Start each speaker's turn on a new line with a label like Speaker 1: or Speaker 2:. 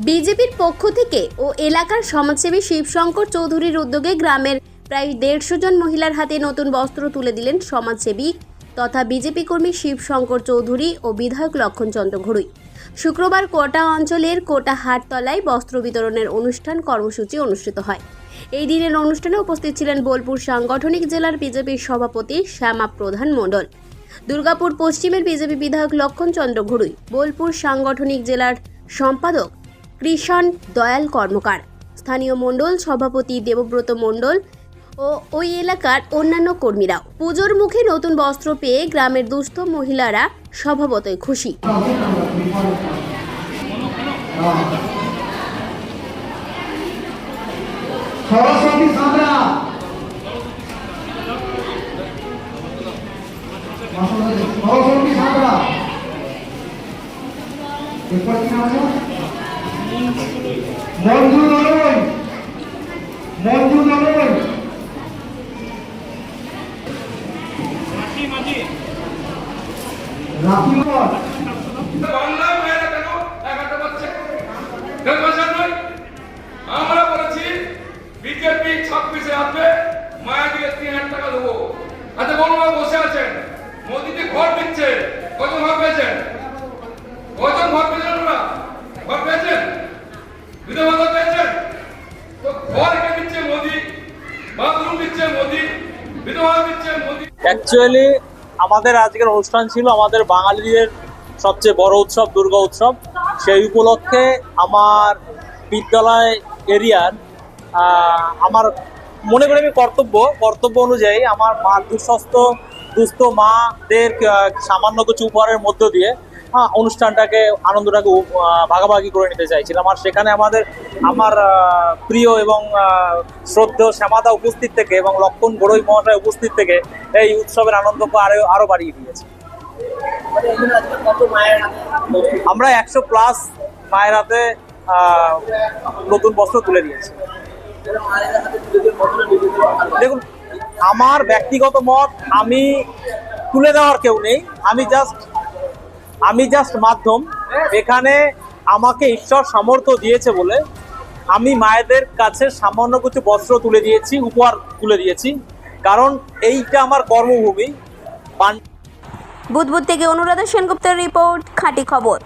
Speaker 1: বিজেপির পক্ষ থেকে ও এলাকার সমাজসেবী শিবশঙ্কর চৌধুরীর উদ্যোগে গ্রামের প্রায় 150 জন মহিলার হাতে নতুন বস্ত্র তুলে দিলেন সমাজসেবী তথা বিজেপি কর্মী শিবশঙ্কর চৌধুরী ও বিধায়ক লক্ষণচন্দ্র ঘড়ুই। শুক্রবার কোটা অঞ্চলের কোটা হাটতলায় বস্ত্র বিতরণের কর্মসূচি অনুষ্ঠিত হয়। এই দিনের অনুষ্ঠানে উপস্থিত ছিলেন বোলপুর সাংগঠনিক জেলার বিজেপির সভাপতি শ্যামা প্রধান মণ্ডল, দুর্গাপুর পশ্চিমের বিজেপি বিধায়ক লক্ষণচন্দ্র ঘড়ুই, বোলপুর সাংগঠনিক জেলার সম্পাদক কৃষণ দয়াল কর্মকার, স্থানীয় মণ্ডল সভাপতি দেবব্রত মণ্ডল ও ওই এলাকার অন্যান্য কর্মীরাও। পুজোর মুখে নতুন বস্ত্র পেয়ে গ্রামের দুস্থ মহিলারা স্বভাবতই খুশি।
Speaker 2: সরস্বতী সাঁতরা সরস্বতী সাঁতরা এরপর কি নাম আছে? মঞ্জু নরই, মঞ্জু নরই, রাখিমর
Speaker 3: বাংলা মেয়েরা কেন এগারোটা বাচ্চা কেন বাচ্চা নয়? আমরা বলেছি বিজেপি 26-এ আসবে, মায়াদিকে 3000 টাকা দেবো। আচ্ছা বলুন, বসে আছেন, মোদিজি ঘর দিচ্ছে, কত ঘর পেয়েছেন? কজন ঘর পেয়েছেন? ওরা ঘর পেয়েছেন? বিধবা ভাতা পেয়েছেন? তো ঘর এনে দিচ্ছে মোদি, বাথরুম দিচ্ছে মোদি, বিধবা দিচ্ছে মোদি।
Speaker 4: অ্যাকচুয়ালি আমাদের আজকের অনুষ্ঠান ছিল আমাদের বাঙালিদের সবচেয়ে বড় উৎসব দুর্গা উৎসব। সেই উপলক্ষে আমার বিদ্যালয় এরিয়ার আমার মনে করি আমি কর্তব্য অনুযায়ী আমার মা দুস্থ মাদের সামান্য কিছু উপহারের মধ্য দিয়ে অনুষ্ঠানটাকে আনন্দটাকে ভাগাভাগি করে নিতে চাইছিলাম। আর সেখানে আমার প্রিয় এবং শ্রদ্ধেয় শ্যামাদা উপস্থিত থেকে এবং লক্ষণ ঘড়ুই মহাশয় উপস্থিত থেকে এই উৎসবের আনন্দকে আরো বাড়িয়ে দিয়েছে। আমরা 100+ মায়ের হাতে নতুন বস্ত্র তুলে দিয়েছি। দেখুন, আমার ব্যক্তিগত মত, আমি তুলে দেওয়ার কেউ নেই, আমি জাস্ট মাধ্যম। এখানে আমাকে ঈশ্বর সামর্থ্য দিয়েছে বলে আমি মায়েদের কাছে সামান্য কিছু বস্ত্র তুলে দিয়েছি, উপহার তুলে দিয়েছি, কারণ এইটা আমার কর্মভূমি।
Speaker 1: বুধবুদ থেকে অনুরাধা সেনগুপ্তের রিপোর্ট, খাঁটি খবর।